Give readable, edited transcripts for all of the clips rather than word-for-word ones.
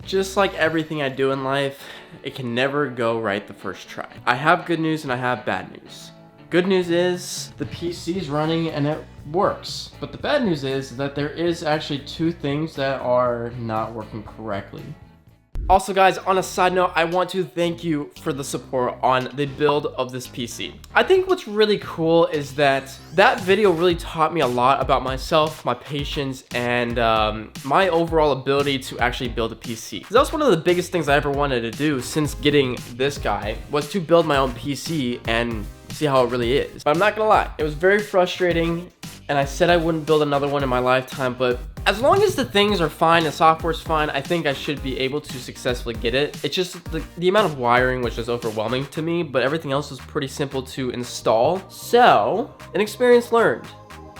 Just like everything I do in life, it can never go right the first try. I have good news and I have bad news. Good news is the PC is running and it works. But the bad news is that there is actually two things that are not working correctly. Also guys, on a side note, I want to thank you for the support on the build of this PC. I think what's really cool is that video really taught me a lot about myself, my patience, and my overall ability to actually build a PC. That was one of the biggest things I ever wanted to do since getting this guy, was to build my own PC and see how it really is. But I'm not gonna lie, it was very frustrating, and I said I wouldn't build another one in my lifetime, but as long as the things are fine, the software's fine, I think I should be able to successfully get it. It's just the amount of wiring which is overwhelming to me, but everything else was pretty simple to install. So, an experience learned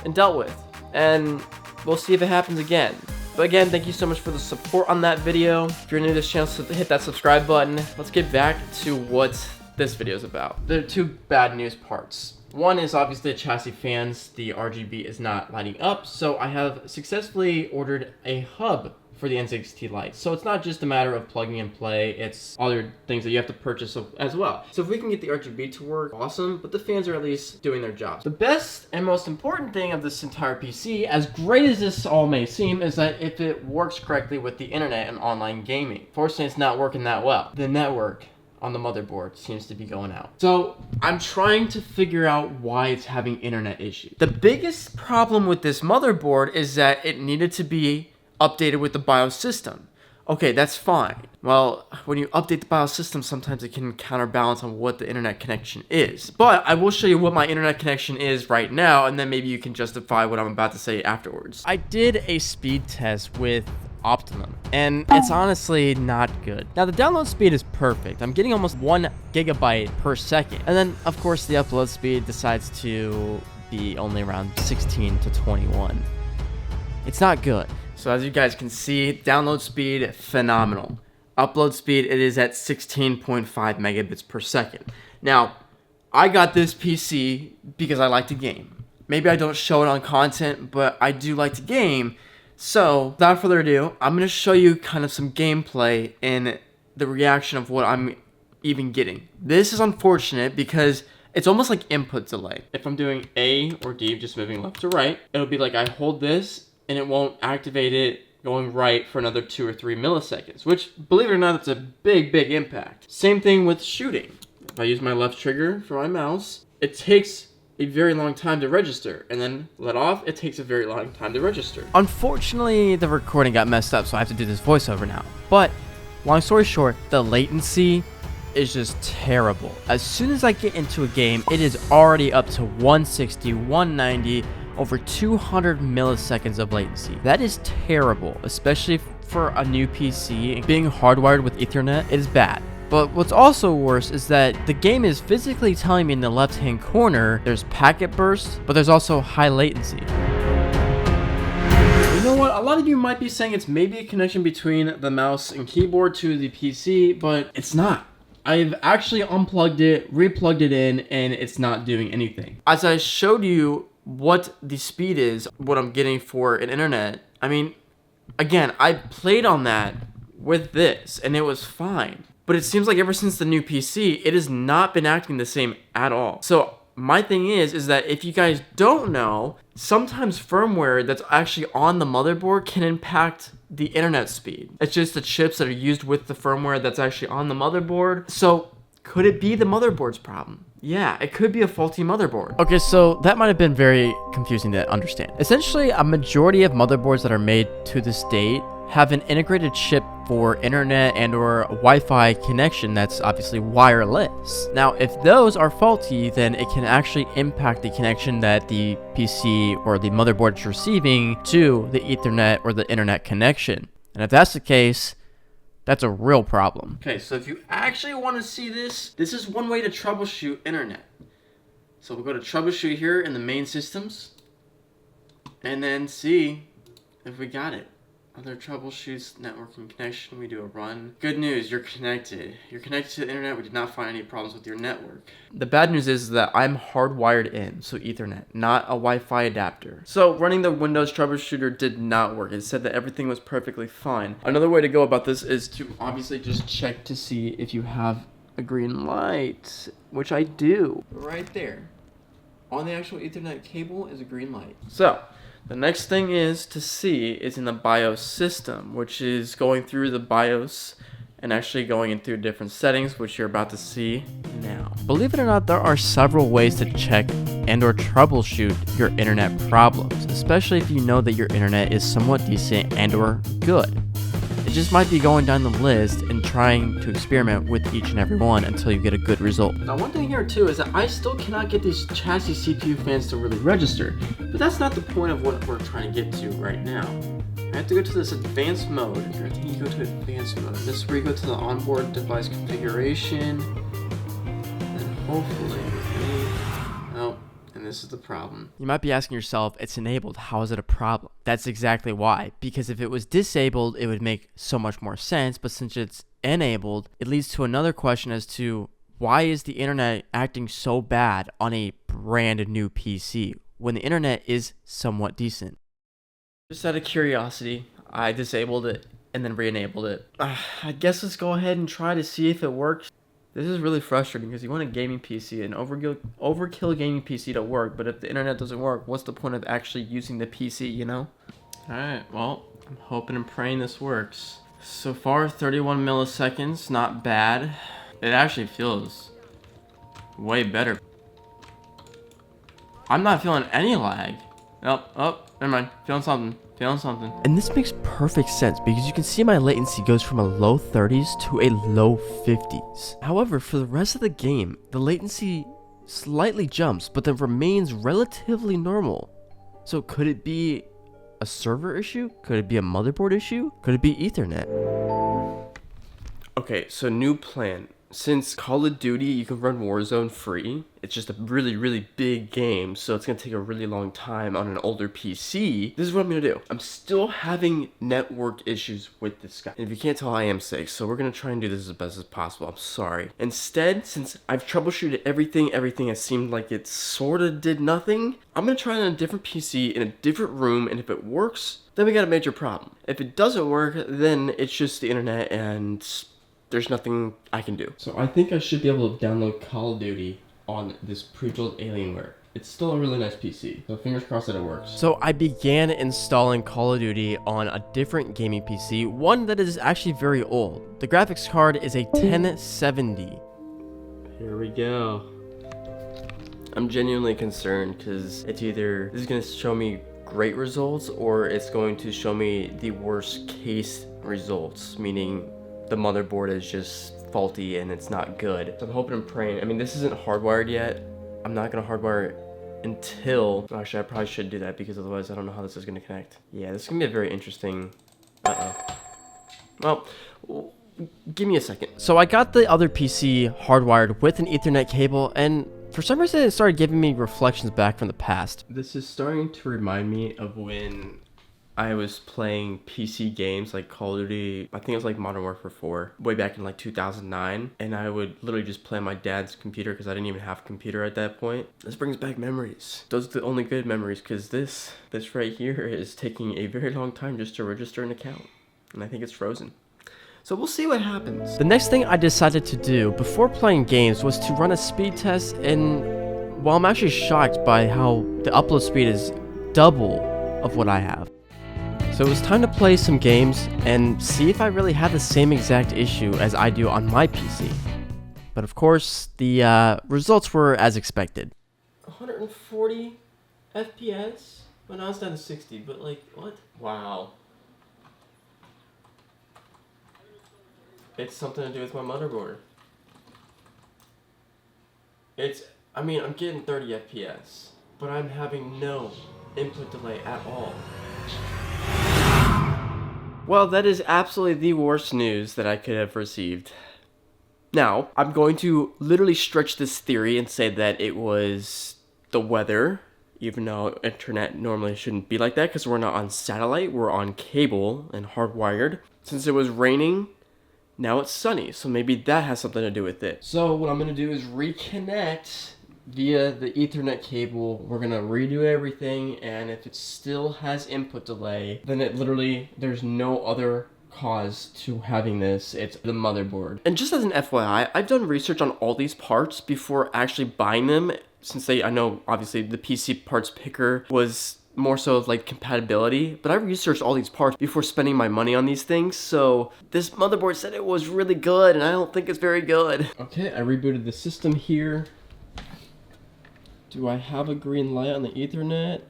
and dealt with, and we'll see if it happens again. But again, thank you so much for the support on that video. If you're new to this channel, so hit that subscribe button. Let's get back to what this video is about. There are two bad news parts. One is obviously the chassis fans, the RGB is not lighting up, so I have successfully ordered a hub for the N6T Lite. So it's not just a matter of plugging and play, it's other things that you have to purchase as well. So if we can get the RGB to work, awesome, but the fans are at least doing their jobs. The best and most important thing of this entire PC, as great as this all may seem, is that if it works correctly with the internet and online gaming. Fortunately, it's not working that well. The network on the motherboard seems to be going out. So I'm trying to figure out why it's having internet issues. The biggest problem with this motherboard is that it needed to be updated with the BIOS system. Okay, that's fine. Well, when you update the BIOS system, sometimes it can counterbalance on what the internet connection is. But I will show you what my internet connection is right now, and then maybe you can justify what I'm about to say afterwards. I did a speed test with Optimum, and it's honestly not good. Now the download speed is perfect. I'm getting almost 1 gigabyte per second, and then of course the upload speed decides to be only around 16 to 21. It's not good. So as you guys can see, download speed phenomenal. Upload speed, it is at 16.5 megabits per second. Now I got this PC because I like to game. Maybe I don't show it on content, but I do like to game. So, without further ado, I'm going to show you kind of some gameplay and the reaction of what I'm even getting. This is unfortunate because it's almost like input delay. If I'm doing A or D, just moving left to right, it'll be like I hold this and it won't activate it going right for another 2 or 3 milliseconds, which, believe it or not, that's a big impact. Same thing with shooting. If I use my left trigger for my mouse, it takes a very long time to register, and then let off, it takes a very long time to register. Unfortunately, the recording got messed up, so I have to do this voiceover now. But, long story short, the latency is just terrible. As soon as I get into a game, it is already up to 160, 190, over 200 milliseconds of latency. That is terrible, especially for a new PC. Being hardwired with Ethernet, it is bad. But what's also worse is that the game is physically telling me in the left-hand corner there's packet bursts, but there's also high latency. You know what? A lot of you might be saying it's maybe a connection between the mouse and keyboard to the PC, but it's not. I've actually unplugged it, replugged it in, and it's not doing anything. As I showed you what the speed is, what I'm getting for an internet, I mean, again, I played on that with this, and it was fine. But it seems like ever since the new PC, it has not been acting the same at all. So my thing is that if you guys don't know, sometimes firmware that's actually on the motherboard can impact the internet speed. It's just the chips that are used with the firmware that's actually on the motherboard. So could it be the motherboard's problem? Yeah, it could be a faulty motherboard. Okay, so that might have been very confusing to understand. Essentially, a majority of motherboards that are made to this date have an integrated chip for internet and or Wi-Fi connection that's obviously wireless. Now, if those are faulty, then it can actually impact the connection that the PC or the motherboard is receiving to the Ethernet or the internet connection. And if that's the case, that's a real problem. Okay, so if you actually want to see this is one way to troubleshoot internet. So we'll go to troubleshoot here in the main systems and then see if we got it. Other troubleshoots, networking connection, we do a run. Good news, you're connected. You're connected to the internet, we did not find any problems with your network. The bad news is that I'm hardwired in, so Ethernet, not a Wi-Fi adapter. So running the Windows troubleshooter did not work. It said that everything was perfectly fine. Another way to go about this is to obviously just check to see if you have a green light, which I do. Right there. On the actual Ethernet cable is a green light. So, the next thing is to see is in the BIOS system, which is going through the BIOS and actually going in through different settings, which you're about to see now. Believe it or not, there are several ways to check and or troubleshoot your internet problems, especially if you know that your internet is somewhat decent and or good. It just might be going down the list and trying to experiment with each and every one until you get a good result. Now, one thing here too is that I still cannot get these chassis CPU fans to really register, but that's not the point of what we're trying to get to right now. I have to go to this advanced mode. I think you go to advanced mode. This is where you go to the onboard device configuration, and hopefully, oh, and this is the problem. You might be asking yourself, it's enabled, how is it a problem? That's exactly why, because if it was disabled, it would make so much more sense, but since it's enabled, it leads to another question as to why is the internet acting so bad on a brand new PC when the internet is somewhat decent? Just out of curiosity, I disabled it and then re-enabled it. I guess let's go ahead and try to see if it works. This is really frustrating because you want a gaming PC, an overkill gaming PC to work, but if the internet doesn't work, what's the point of actually using the PC, you know? Alright, well, I'm hoping and praying this works. So far, 31 milliseconds, not bad. It actually feels way better. I'm not feeling any lag. Oh, never mind. Feeling something. And this makes perfect sense because you can see my latency goes from a low 30s to a low 50s. However, for the rest of the game, the latency slightly jumps, but then remains relatively normal. So could it be a server issue? Could it be a motherboard issue? Could it be Ethernet? Okay, so new plan. Since Call of Duty, you can run Warzone free. It's just a really, really big game, so it's going to take a really long time on an older PC. This is what I'm going to do. I'm still having network issues with this guy. And if you can't tell, I am sick, so we're going to try and do this as best as possible. I'm sorry. Instead, since I've troubleshooted everything has seemed like it sort of did nothing, I'm going to try it on a different PC in a different room, and if it works, then we got a major problem. If it doesn't work, then it's just the internet and there's nothing I can do. So I think I should be able to download Call of Duty on this pre-built Alienware. It's still a really nice PC, so fingers crossed that it works. So I began installing Call of Duty on a different gaming PC, one that is actually very old. The graphics card is a 1070. Here we go. I'm genuinely concerned because it's either this is going to show me great results or it's going to show me the worst case results, meaning the motherboard is just faulty and it's not good. So I'm hoping and praying. I mean, this isn't hardwired yet. I'm not gonna hardwire it until, actually I probably should do that because otherwise I don't know how this is gonna connect. Yeah, this is gonna be a very interesting, Well, give me a second. So I got the other PC hardwired with an Ethernet cable, and for some reason it started giving me reflections back from the past. This is starting to remind me of when I was playing PC games like Call of Duty, I think it was like Modern Warfare 4, way back in like 2009, and I would literally just play on my dad's computer because I didn't even have a computer at that point. This brings back memories. Those are the only good memories because this right here is taking a very long time just to register an account, and I think it's frozen. So we'll see what happens. The next thing I decided to do before playing games was to run a speed test, and well, I'm actually shocked by how the upload speed is double of what I have. So it was time to play some games and see if I really have the same exact issue as I do on my PC. But of course, the results were as expected. 140 FPS? Well, now it's down to 60, but like, what? Wow. It's something to do with my motherboard. I'm getting 30 FPS, but I'm having no input delay at all. Well, that is absolutely the worst news that I could have received. Now, I'm going to literally stretch this theory and say that it was the weather, even though internet normally shouldn't be like that because we're not on satellite, we're on cable and hardwired. Since it was raining, now it's sunny, so maybe that has something to do with it. So what I'm gonna do is reconnect via the Ethernet cable. We're gonna redo everything, and if it still has input delay, then it literally, there's no other cause to having this. It's the motherboard. And just as an FYI, I've done research on all these parts before actually buying them, since I know obviously the PC parts picker was more so of like compatibility, but I researched all these parts before spending my money on these things. So this motherboard said it was really good, and I don't think it's very good. Okay, I rebooted the system here. Do I have a green light on the Ethernet?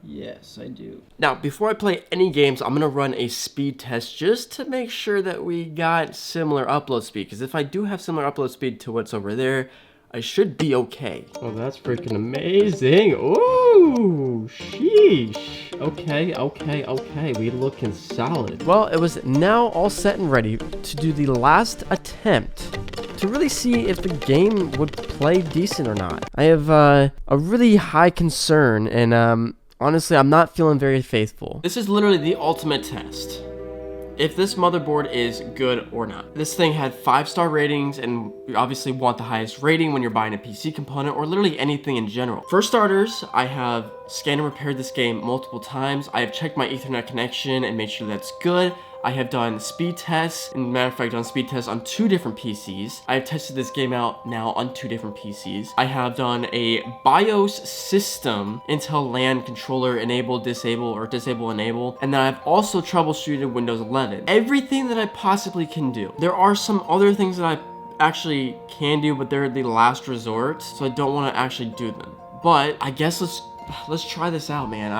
Yes, I do. Now, before I play any games, I'm gonna run a speed test just to make sure that we got similar upload speed. Because if I do have similar upload speed to what's over there, I should be okay. Oh, that's freaking amazing. Ooh, sheesh. Okay. We looking solid. Well, it was now all set and ready to do the last attempt to really see if the game would play decent or not. I have a really high concern, and honestly, I'm not feeling very faithful. This is literally the ultimate test. If this motherboard is good or not. This thing had 5-star ratings, and you obviously want the highest rating when you're buying a PC component or literally anything in general. For starters, I have scanned and repaired this game multiple times. I have checked my Ethernet connection and made sure that's good. I have done speed tests, and matter of fact, done speed tests on 2 different PCs. I have tested this game out now on 2 different PCs. I have done a BIOS system, Intel LAN controller enable, disable, or disable, enable, and then I've also troubleshooted Windows 11. Everything that I possibly can do. There are some other things that I actually can do, but they're the last resort, so I don't want to actually do them. But I guess let's try this out, man.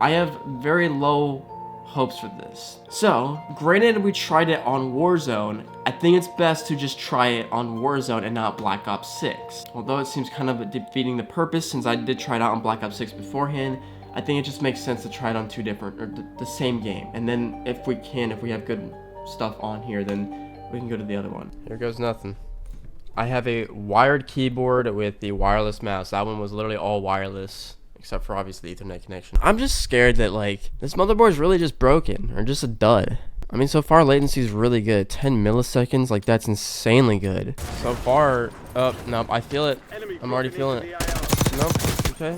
I have very low hopes for this. So, granted we tried it on Warzone, I think it's best to just try it on Warzone and not Black Ops 6. Although it seems kind of defeating the purpose since I did try it out on Black Ops 6 beforehand, I think it just makes sense to try it on 2 different, or the same game. And then if we have good stuff on here, then we can go to the other one. Here goes nothing. I have a wired keyboard with the wireless mouse. That one was literally all wireless, except for obviously the Ethernet connection. I'm just scared that like this motherboard is really just broken or just a dud. I mean, so far latency is really good. 10 milliseconds, like that's insanely good. So far, nope, I feel it. I'm already feeling it. Nope, okay.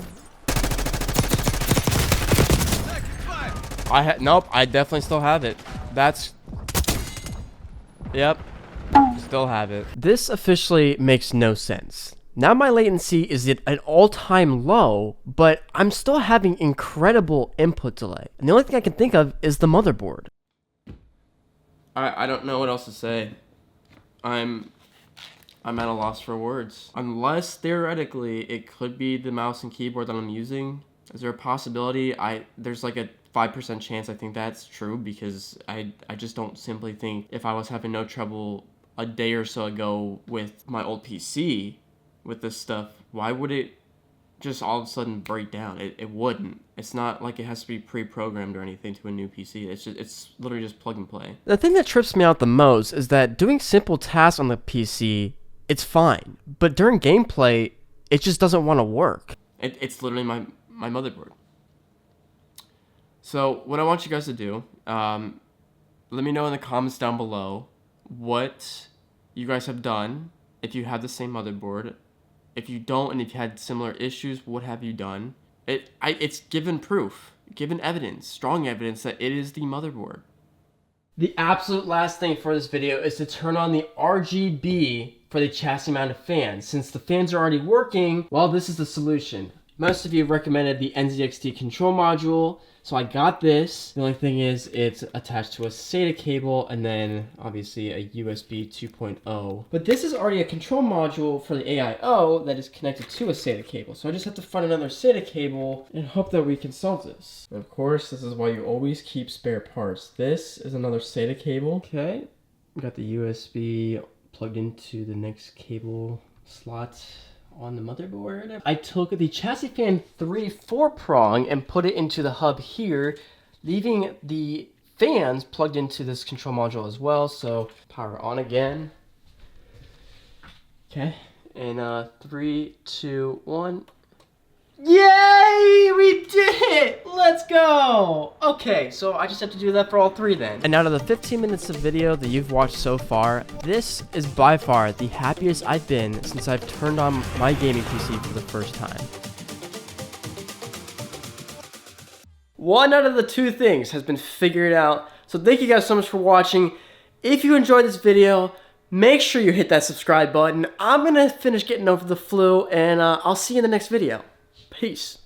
Nope, I definitely still have it. Yep, still have it. This officially makes no sense. Now my latency is at an all-time low, but I'm still having incredible input delay. And the only thing I can think of is the motherboard. I don't know what else to say. I'm at a loss for words. Unless theoretically it could be the mouse and keyboard that I'm using. Is there a possibility? There's like a 5% chance I think that's true, because I just don't simply think if I was having no trouble a day or so ago with my old PC with this stuff, why would it just all of a sudden break down? It wouldn't. It's not like it has to be pre-programmed or anything to a new PC. It's literally just plug and play. The thing that trips me out the most is that doing simple tasks on the PC, it's fine, but during gameplay, it just doesn't want to work. It's literally my motherboard. So what I want you guys to do, let me know in the comments down below what you guys have done if you have the same motherboard. If you don't, and if you had similar issues, what have you done? It's given proof, given evidence, strong evidence that it is the motherboard. The absolute last thing for this video is to turn on the RGB for the chassis mounted fans. Since the fans are already working, well, this is the solution. Most of you recommended the NZXT control module, so I got this. The only thing is it's attached to a SATA cable and then obviously a USB 2.0. But this is already a control module for the AIO that is connected to a SATA cable. So I just have to find another SATA cable and hope that we can solve this. And of course, this is why you always keep spare parts. This is another SATA cable. Okay, got the USB plugged into the next cable slot on the motherboard. I took the chassis fan 3/4 prong and put it into the hub here, leaving the fans plugged into this control module as well. So power on again. Okay, In 3, 2, 1. Yay! We did it! Let's go! Okay, so I just have to do that for all 3 then. And out of the 15 minutes of video that you've watched so far, this is by far the happiest I've been since I've turned on my gaming PC for the first time. 1 out of the 2 things has been figured out. So thank you guys so much for watching. If you enjoyed this video, make sure you hit that subscribe button. I'm gonna finish getting over the flu, and I'll see you in the next video. Peace.